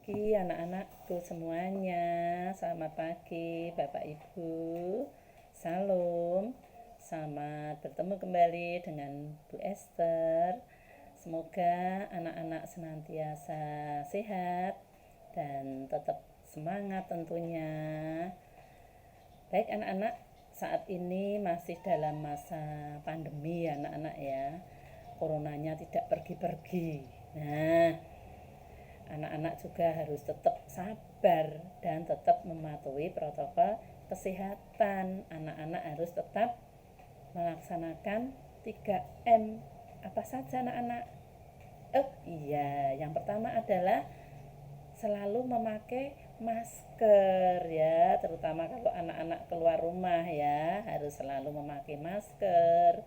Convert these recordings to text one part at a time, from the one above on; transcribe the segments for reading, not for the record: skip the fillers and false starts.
Pagi anak-anakku semuanya, selamat pagi Bapak Ibu, salam, selamat bertemu kembali dengan Bu Esther. Semoga anak-anak senantiasa sehat dan tetap semangat tentunya. Baik anak-anak, saat ini masih dalam masa pandemi ya anak-anak ya, coronanya tidak pergi-pergi. Nah, anak-anak juga harus tetap sabar dan tetap mematuhi protokol kesehatan. Anak-anak harus tetap melaksanakan 3M. Apa saja anak-anak? Iya, yang pertama adalah selalu memakai masker ya, terutama kalau anak-anak keluar rumah ya, harus selalu memakai masker.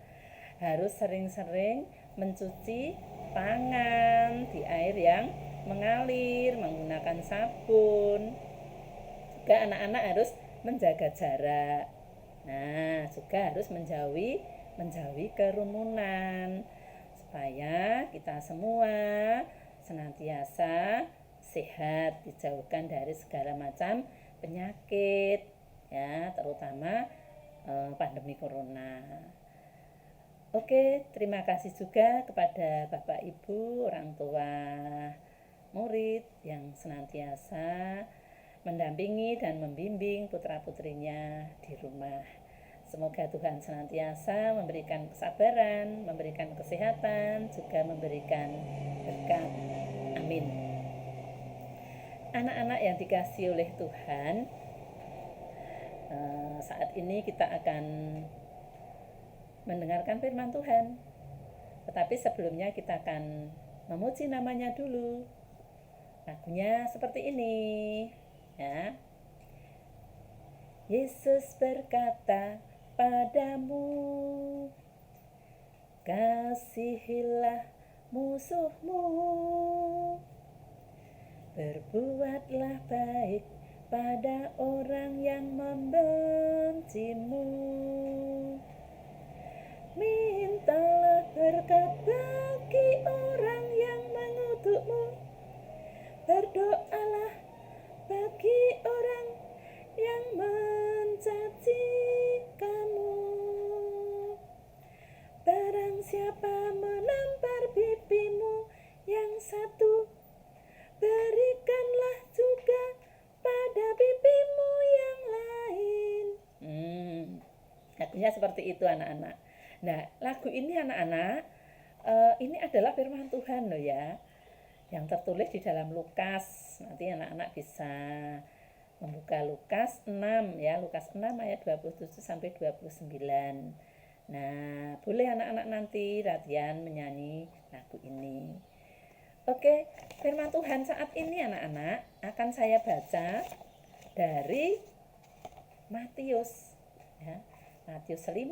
Harus sering-sering mencuci tangan di air yang mengalir menggunakan sabun. Juga anak-anak harus menjaga jarak. Nah, juga harus menjauhi kerumunan supaya kita semua senantiasa sehat, dijauhkan dari segala macam penyakit ya, terutama pandemi corona. Oke, terima kasih juga kepada Bapak Ibu, orang tua murid yang senantiasa mendampingi dan membimbing putra-putrinya di rumah. Semoga Tuhan senantiasa memberikan kesabaran, memberikan kesehatan, juga memberikan berkat. Amin. Anak-anak yang dikasihi oleh Tuhan, saat ini kita akan mendengarkan firman Tuhan. Tetapi sebelumnya kita akan memuji namanya dulu. Lagunya seperti ini. Ya. Yesus berkata padamu, kasihilah musuhmu, berbuatlah baik pada orang yang membencimu, mintalah berkat bagi orang yang mengutukmu, berdoalah bagi orang yang mencaci kamu. Barang siapa menampar pipimu yang satu, berikanlah juga pada pipimu yang lain. Artinya seperti itu anak-anak. Nah, lagu ini anak-anak, ini adalah firman Tuhan loh ya, yang tertulis di dalam Lukas. Nanti anak-anak bisa membuka Lukas 6 ya, Lukas 6 ayat 27 sampai 29. Nah, boleh anak-anak nanti latihan menyanyi lagu ini. Oke, firman Tuhan saat ini anak-anak akan saya baca dari Matius ya. Matius 5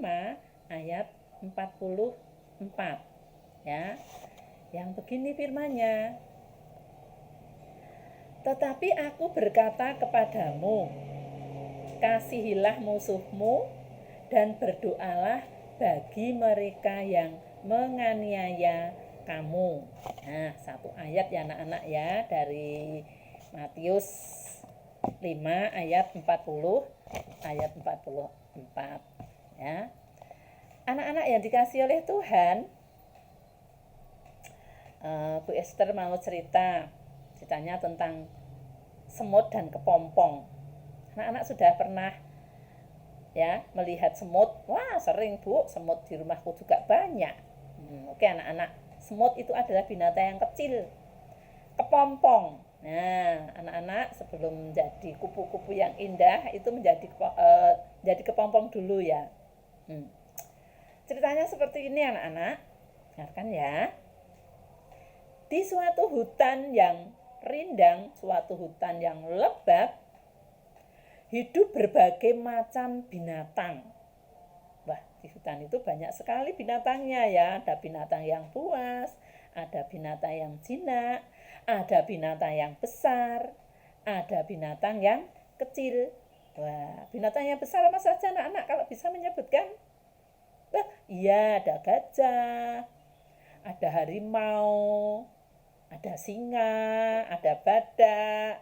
ayat 44 ya. Yang begini firman-Nya. Tetapi aku berkata kepadamu, kasihilah musuhmu dan berdoalah bagi mereka yang menganiaya kamu. Nah, satu ayat ya anak-anak ya, dari Matius 5 ayat 40 ayat 44 ya. Anak-anak yang dikasihi oleh Tuhan, Bu Esther mau ceritanya tentang semut dan kepompong. Anak-anak sudah pernah ya melihat semut? Wah, sering Bu, semut di rumahku juga banyak. Oke anak-anak, semut itu adalah binatang yang kecil. Kepompong, nah anak-anak sebelum menjadi kupu-kupu yang indah itu jadi kepompong dulu ya. Ceritanya seperti ini anak-anak, dengarkan ya. Di suatu hutan yang rindang, suatu hutan yang lebat, hidup berbagai macam binatang. Wah, di hutan itu banyak sekali binatangnya ya. Ada binatang yang buas, ada binatang yang jinak, ada binatang yang besar, ada binatang yang kecil. Wah, binatang yang besar apa saja anak-anak kalau bisa menyebutkan? Wah, iya ada gajah, ada harimau, Ada singa, ada badak,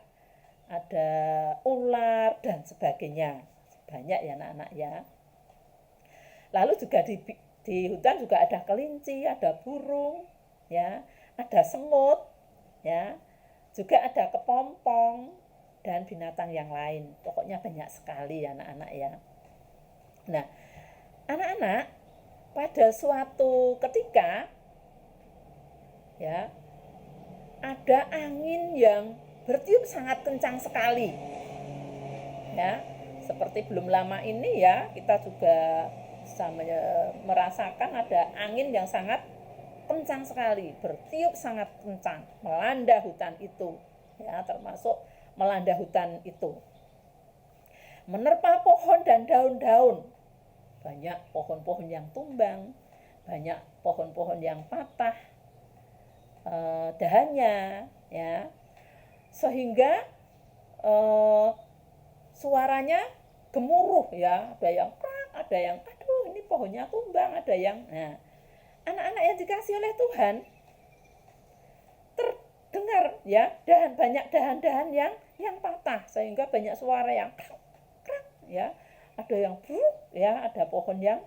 ada ular, dan sebagainya. Banyak ya anak-anak ya. Lalu juga di hutan juga ada kelinci, ada burung, ya, ada semut, ya, juga ada kepompong dan binatang yang lain. Pokoknya banyak sekali ya anak-anak ya. Nah, anak-anak pada suatu ketika ya ada angin yang bertiup sangat kencang sekali. Ya, seperti belum lama ini ya kita juga bisa merasakan ada angin yang sangat kencang sekali, bertiup sangat kencang, melanda hutan itu, ya, termasuk melanda hutan itu, menerpa pohon dan daun-daun. Banyak pohon-pohon yang tumbang, banyak pohon-pohon yang patah dahannya, ya, sehingga suaranya gemuruh ya, ada yang krak, ada yang aduh ini pohonnya tumbang, ada yang, nah, anak-anak yang dikasih oleh Tuhan terdengar ya banyak dahan-dahan yang patah sehingga banyak suara yang krak, krak, ya, ada yang bruk, ya, ada pohon yang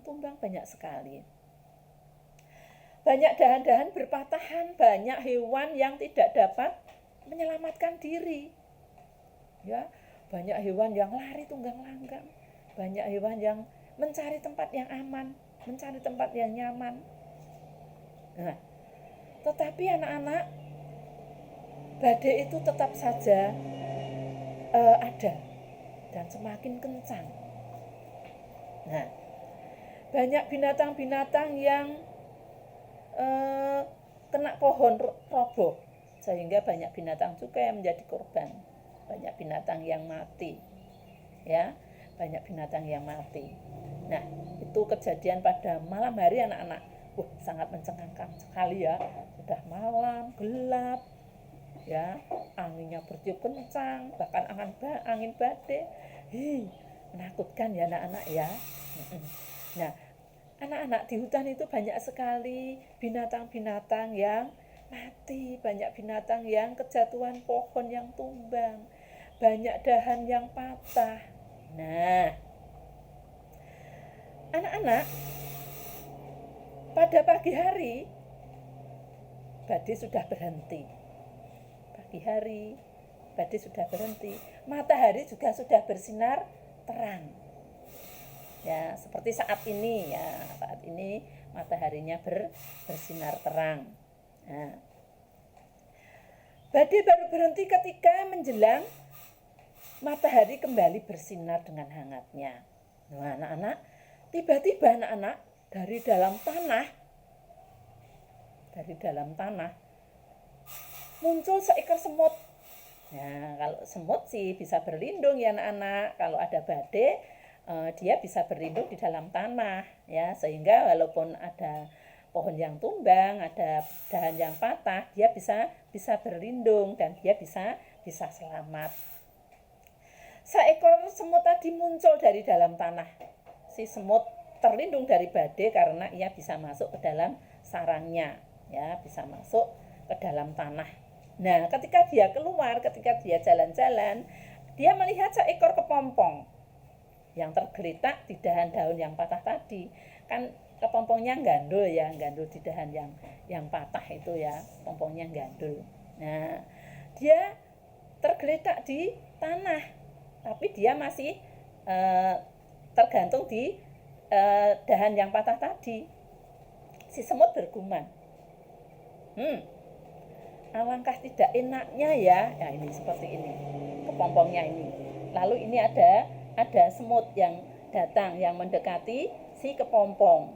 tumbang banyak sekali. Banyak dahan-dahan berpatahan, banyak hewan yang tidak dapat menyelamatkan diri. Ya, banyak hewan yang lari tunggang-langgang, banyak hewan yang mencari tempat yang aman, mencari tempat yang nyaman. Nah, tetapi anak-anak, badai itu tetap saja ada dan semakin kencang. Nah, banyak binatang-binatang yang kena pohon roboh, sehingga banyak binatang juga yang menjadi korban, banyak binatang yang mati, ya, banyak binatang yang mati. Nah, itu kejadian pada malam hari anak-anak. Sangat mencengangkan sekali ya, sudah malam, gelap, ya, anginnya bertiup kencang, bahkan angin badai, menakutkan ya anak-anak ya. Nah, anak-anak di hutan itu banyak sekali binatang-binatang yang mati, banyak binatang yang kejatuhan pohon yang tumbang, banyak dahan yang patah. Nah, anak-anak, pada pagi hari badai sudah berhenti. Pagi hari badai sudah berhenti, matahari juga sudah bersinar terang. Ya, seperti saat ini ya, saat ini mataharinya bersinar terang. Nah, badai baru berhenti ketika menjelang matahari kembali bersinar dengan hangatnya. Nah, anak-anak, tiba-tiba anak-anak dari dalam tanah muncul seekor semut. Nah, kalau semut sih bisa berlindung ya anak-anak. Kalau ada badai, dia bisa berlindung di dalam tanah, ya, sehingga walaupun ada pohon yang tumbang, ada dahan yang patah, dia bisa berlindung dan dia bisa selamat. Seekor semut tadi muncul dari dalam tanah. Si semut terlindung dari badai karena ia bisa masuk ke dalam sarangnya, ya, bisa masuk ke dalam tanah. Nah, ketika dia keluar, ketika dia jalan-jalan, dia melihat seekor kepompong yang tergeletak di dahan-daun yang patah tadi. Kan kepompongnya gandul ya, gandul di dahan yang patah itu ya, kepompongnya gandul. Nah, dia tergeletak di tanah, tapi dia masih tergantung di dahan yang patah tadi. Si semut bergumam, alangkah tidak enaknya ya. Nah, ini seperti ini kepompongnya ini. Lalu ini ada semut yang datang, yang mendekati si kepompong.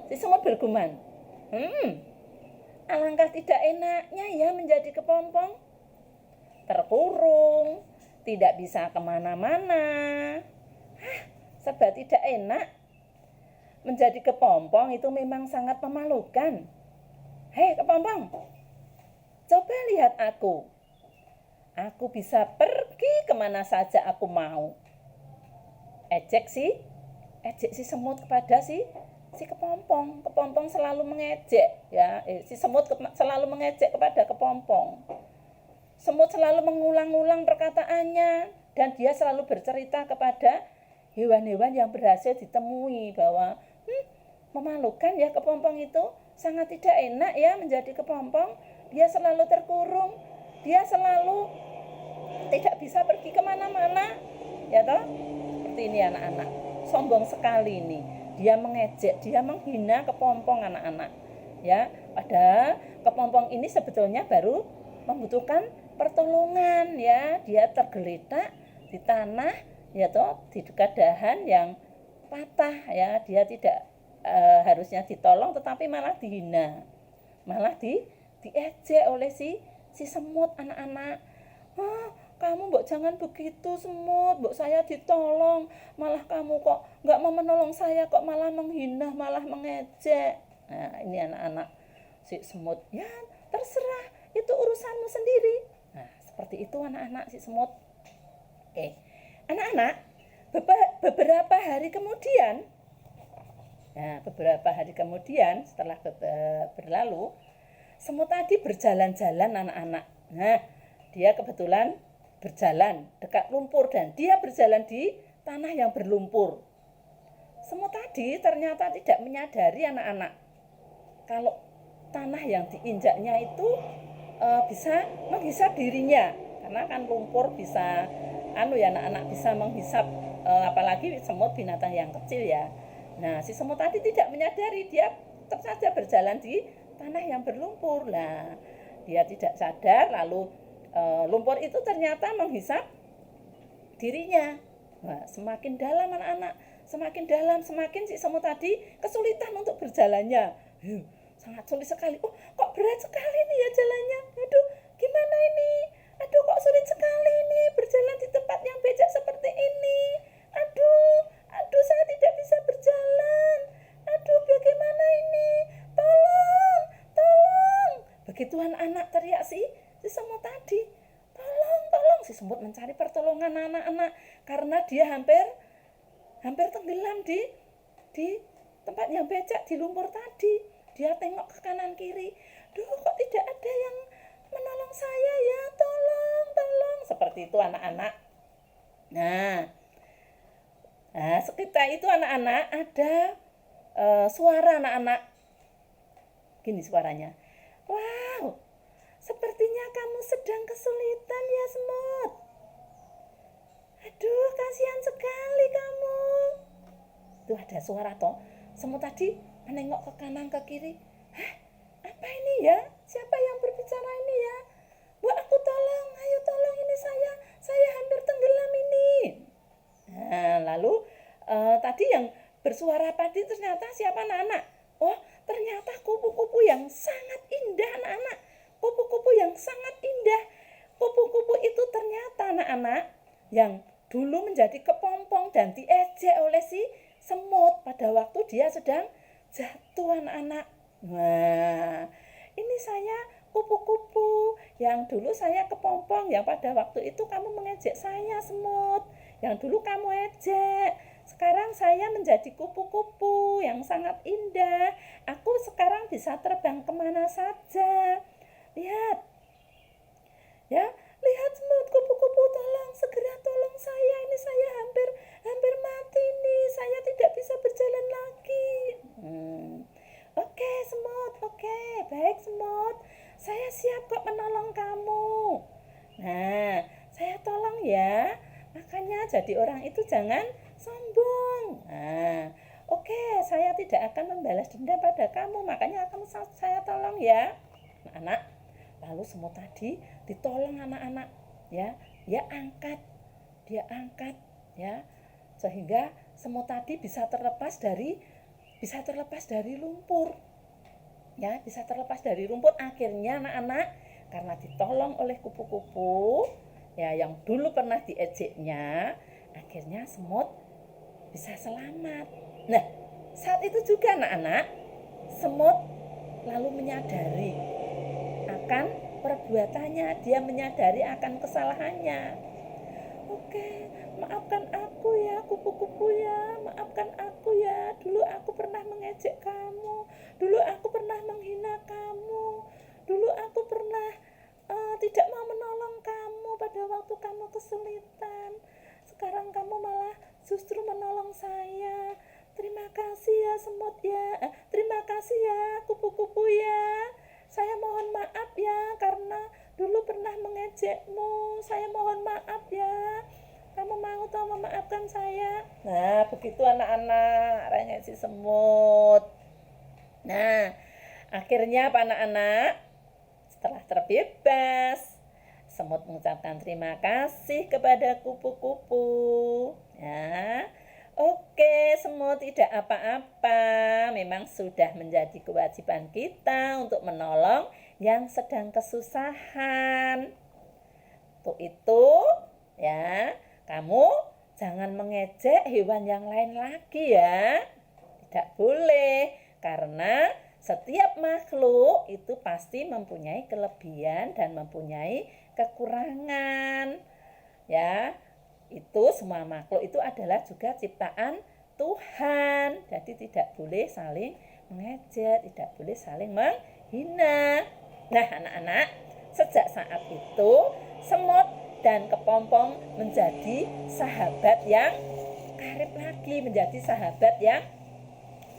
Si semut bergumam, alangkah tidak enaknya ya menjadi kepompong, terkurung, tidak bisa kemana-mana. Serba tidak enak. Menjadi kepompong itu memang sangat memalukan. Hei kepompong, coba lihat aku. Aku bisa pergi kemana saja aku mau. Ejek si semut kepada si si kepompong. Kepompong selalu mengejek, ya. Si semut selalu mengejek kepada kepompong. Semut selalu mengulang-ulang perkataannya dan dia selalu bercerita kepada hewan-hewan yang berhasil ditemui bahwa memalukan ya kepompong itu, sangat tidak enak ya menjadi kepompong. Dia selalu terkurung, dia selalu tidak bisa pergi kemana-mana, ya toh. Seperti ini anak-anak, sombong sekali ini. Dia mengejek, dia menghina kepompong anak-anak. Ya, padahal kepompong ini sebetulnya baru membutuhkan pertolongan ya. Dia tergeletak di tanah, ya toh, di dekat dahan yang patah ya. Dia tidak harusnya ditolong tetapi malah dihina, malah diejek oleh si semut anak-anak. Kamu mbok jangan begitu semut, mbok saya ditolong, malah kamu kok nggak mau menolong saya, kok malah menghina, malah mengejek. Nah ini anak-anak, si semut, ya terserah, itu urusanmu sendiri. Nah seperti itu anak-anak si semut. Oke, anak-anak, beberapa hari kemudian, setelah berlalu, semut tadi berjalan-jalan anak-anak. Nah, dia kebetulan berjalan dekat lumpur dan dia berjalan di tanah yang berlumpur. Semut tadi ternyata tidak menyadari anak-anak kalau tanah yang diinjaknya itu bisa menghisap dirinya, karena kan lumpur bisa anak-anak bisa menghisap, apalagi semut binatang yang kecil ya. Nah, si semut tadi tidak menyadari, dia tetap saja berjalan di tanah yang berlumpur. Nah, dia tidak sadar, lalu lumpur itu ternyata menghisap dirinya. Nah, semakin dalam anak-anak, semakin dalam, semakin si semut tadi kesulitan untuk berjalannya. Sangat sulit sekali. Kok berat sekali nih ya jalannya. Aduh, gimana ini? Aduh, kok sulit sekali ini berjalan di tempat yang becek seperti ini. Aduh, saya tidak bisa berjalan. Aduh, bagaimana ini? Tolong. Begitu anak-anak teriak si semut tadi. Tolong. Si semut mencari pertolongan anak-anak karena dia hampir tenggelam di tempat yang becek, di lumpur tadi. Dia tengok ke kanan kiri. Duh, kok tidak ada yang menolong saya ya? Tolong. Seperti itu anak-anak. Nah, sekitar itu anak-anak ada suara anak-anak. Gini suaranya. Wow, sepertinya kamu sedang kesulitan ya semut. Aduh, kasihan sekali kamu. Tuh ada suara toh. Semut tadi menengok ke kanan ke kiri. Apa ini ya? Siapa yang berbicara ini ya? Bu, aku tolong, ayo tolong, ini saya hampir tenggelam ini. Nah, lalu tadi yang bersuara tadi ternyata siapa anak-anak? Oh, ternyata kupu-kupu yang sangat indah anak-anak. Kupu-kupu yang sangat indah. Kupu-kupu itu ternyata anak-anak yang dulu menjadi kepompong dan diejek oleh si semut pada waktu dia sedang jatuh anak-anak. Nah, ini saya kupu-kupu yang dulu saya kepompong, yang pada waktu itu kamu mengejek saya semut, yang dulu kamu ejek. Sekarang saya menjadi kupu-kupu yang sangat indah. Aku sekarang bisa terbang kemana saja. Lihat. Ya, lihat semut, kupu-kupu, tolong, segera tolong saya. Ini saya hampir mati nih. Saya tidak bisa berjalan lagi. Oke, semut. Oke, baik semut. Saya siap kok menolong kamu. Nah, saya tolong ya. Makanya jadi orang itu jangan sombong. Nah, oke, saya tidak akan membalas dendam pada kamu. Makanya kamu saya tolong ya. Anak-anak, lalu semut tadi ditolong anak-anak ya. Dia angkat ya. Sehingga semut tadi bisa terlepas dari lumpur. Ya, bisa terlepas dari lumpur. Akhirnya anak-anak karena ditolong oleh kupu-kupu ya yang dulu pernah diejeknya, akhirnya semut bisa selamat. Nah, saat itu juga anak-anak, semut lalu menyadari akan perbuatannya, dia menyadari akan kesalahannya. Oke, maafkan aku ya kupu-kupu ya, maafkan aku ya. Dulu aku pernah mengejek kamu, dulu aku pernah menghina kamu, dulu aku pernah tidak mau menolong kamu pada waktu kamu kesulitan. Sekarang kamu malah justru menolong saya. Terima kasih ya semut ya, terima kasih ya kupu-kupu ya. Saya mohon maaf ya karena dulu pernah mengejekmu. Saya mohon maaf ya. Kamu mau toh memaafkan saya? Nah, begitu anak-anak, rengek si semut. Nah, akhirnya apa anak-anak? Setelah terbebas, semut mengucapkan terima kasih kepada kupu-kupu. Ya, oke, semut tidak apa-apa. Memang sudah menjadi kewajiban kita untuk menolong yang sedang kesusahan. Untuk itu, ya, kamu jangan mengejek hewan yang lain lagi ya. Tidak boleh, karena setiap makhluk itu pasti mempunyai kelebihan dan mempunyai kekurangan. Ya, itu semua makhluk itu adalah juga ciptaan Tuhan. Jadi tidak boleh saling mengejek, tidak boleh saling menghina. Nah, anak-anak, sejak saat itu semut dan kepompong menjadi sahabat yang karib lagi, menjadi sahabat yang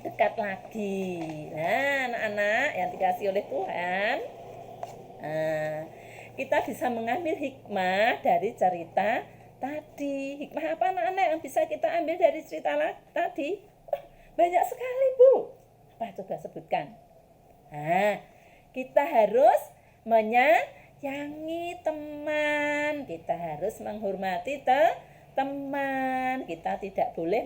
dekat lagi. Nah, anak-anak yang dikasih oleh Tuhan, kita bisa mengambil hikmah dari cerita tadi. Hikmah apa anak-anak yang bisa kita ambil dari cerita tadi? Wah, banyak sekali, Bu. Apa coba sebutkan? Nah, kita harus menyayangi teman. Kita harus menghormati teman. Kita tidak boleh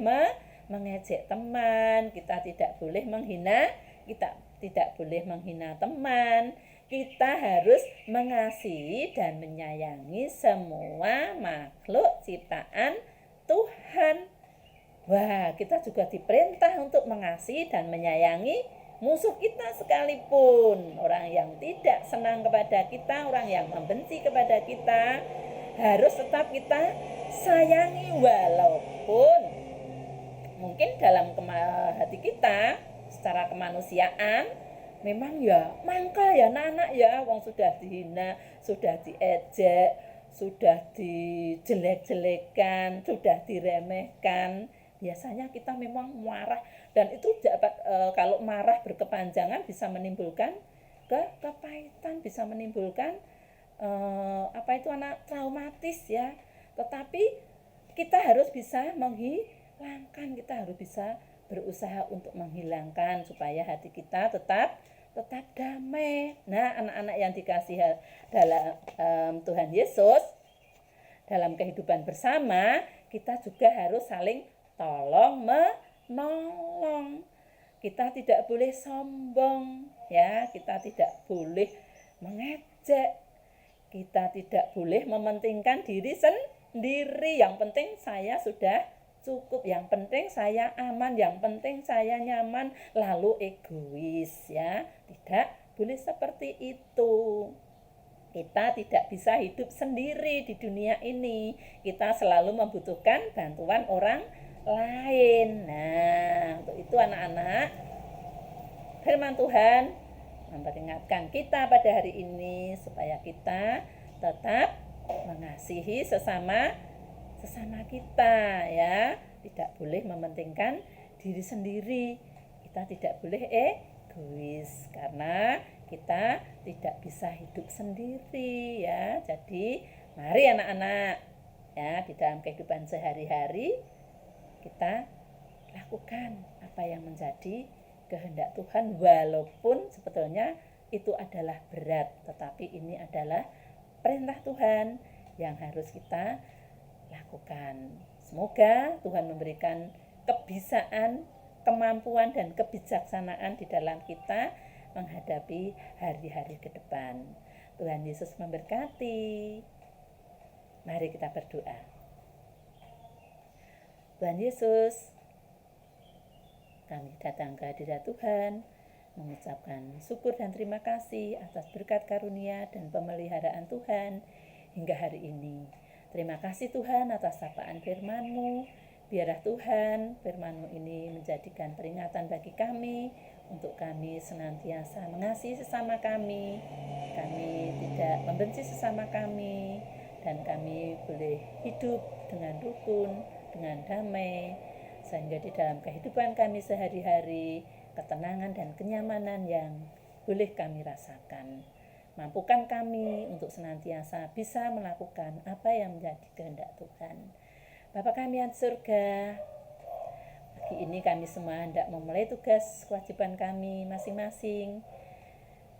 mengejek teman, kita tidak boleh menghina, kita tidak boleh menghina teman. Kita harus mengasihi dan menyayangi semua makhluk ciptaan Tuhan. Wah, kita juga diperintah untuk mengasihi dan menyayangi musuh kita sekalipun. Orang yang tidak senang kepada kita, orang yang membenci kepada kita, harus tetap kita sayangi walaupun mungkin dalam hati kita secara kemanusiaan memang ya mangkal ya anak-anak ya, wong sudah dihina, sudah diejek, sudah dijelek-jelekan, sudah diremehkan, biasanya kita memang marah, dan itu kalau marah berkepanjangan bisa menimbulkan kepahitan, bisa menimbulkan apa itu anak traumatis ya. Tetapi kita harus bisa menghilangkan, kita harus bisa berusaha untuk menghilangkan supaya hati kita tetap damai. Nah, anak-anak yang dikasih dalam Tuhan Yesus, dalam kehidupan bersama kita juga harus saling tolong menolong. Kita tidak boleh sombong ya, kita tidak boleh mengejek, kita tidak boleh mementingkan diri sendiri. Yang penting saya sudah cukup, yang penting saya aman, yang penting saya nyaman, lalu egois ya. Tidak boleh seperti itu. Kita tidak bisa hidup sendiri di dunia ini. Kita selalu membutuhkan bantuan orang lain. Nah, untuk itu anak-anak, firman Tuhan memperingatkan kita pada hari ini supaya kita tetap mengasihi sesama kita ya, tidak boleh mementingkan diri sendiri, kita tidak boleh egois karena kita tidak bisa hidup sendiri ya. Jadi mari anak-anak ya, di dalam kehidupan sehari-hari kita lakukan apa yang menjadi kehendak Tuhan, walaupun sebetulnya itu adalah berat, tetapi ini adalah perintah Tuhan yang harus kita lakukan. Semoga Tuhan memberikan kebisaan, kemampuan dan kebijaksanaan di dalam kita menghadapi hari-hari ke depan. Tuhan Yesus memberkati. Mari kita berdoa. Tuhan Yesus, kami datang ke hadirat Tuhan, mengucapkan syukur dan terima kasih atas berkat karunia dan pemeliharaan Tuhan hingga hari ini. Terima kasih Tuhan atas sapaan firman-Mu. Biarlah Tuhan firman-Mu ini menjadikan peringatan bagi kami, untuk kami senantiasa mengasihi sesama kami tidak membenci sesama kami, dan kami boleh hidup dengan rukun, dengan damai, sehingga di dalam kehidupan kami sehari-hari, ketenangan dan kenyamanan yang boleh kami rasakan. Mampukan kami untuk senantiasa bisa melakukan apa yang menjadi kehendak Tuhan. Bapa kami yang di surga, pagi ini kami semua hendak memulai tugas kewajiban kami masing-masing.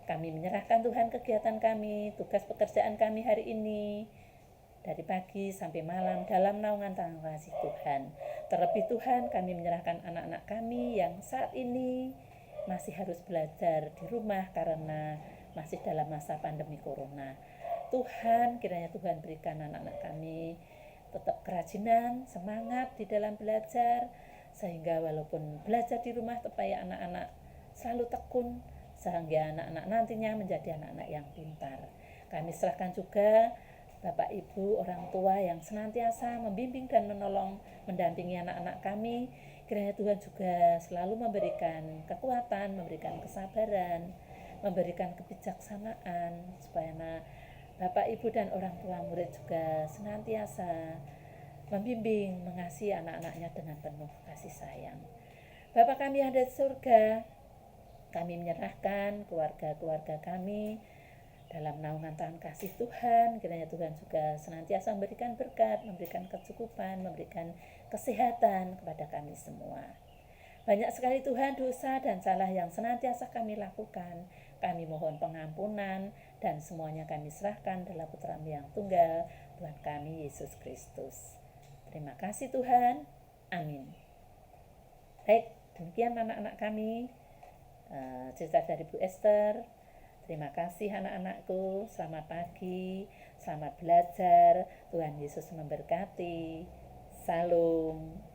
Kami menyerahkan Tuhan kegiatan kami, tugas pekerjaan kami hari ini, dari pagi sampai malam dalam naungan tangan kasih Tuhan. Terlebih Tuhan, kami menyerahkan anak-anak kami yang saat ini masih harus belajar di rumah karena masih dalam masa pandemi corona. Tuhan, kiranya Tuhan berikan anak-anak kami tetap kerajinan, semangat di dalam belajar, sehingga walaupun belajar di rumah supaya anak-anak selalu tekun, sehingga anak-anak nantinya menjadi anak-anak yang pintar. Kami serahkan juga Bapak Ibu orang tua yang senantiasa membimbing dan menolong, mendampingi anak-anak kami. Kiranya Tuhan juga selalu memberikan kekuatan, memberikan kesabaran, memberikan kebijaksanaan, supaya Bapak Ibu dan orang tua murid juga senantiasa membimbing, mengasihi anak-anaknya dengan penuh kasih sayang. Bapa kami yang ada di surga, kami menyerahkan keluarga-keluarga kami dalam naungan tangan kasih Tuhan. Kiranya Tuhan juga senantiasa memberikan berkat, memberikan kecukupan, memberikan kesehatan kepada kami semua. Banyak sekali Tuhan dosa dan salah yang senantiasa kami lakukan. Kami mohon pengampunan dan semuanya kami serahkan dalam Putra-Mu yang tunggal, Tuhan kami Yesus Kristus. Terima kasih Tuhan. Amin. Baik, demikian anak-anak kami, cerita dari Bu Esther. Terima kasih anak-anakku. Selamat pagi, selamat belajar. Tuhan Yesus memberkati. Salam.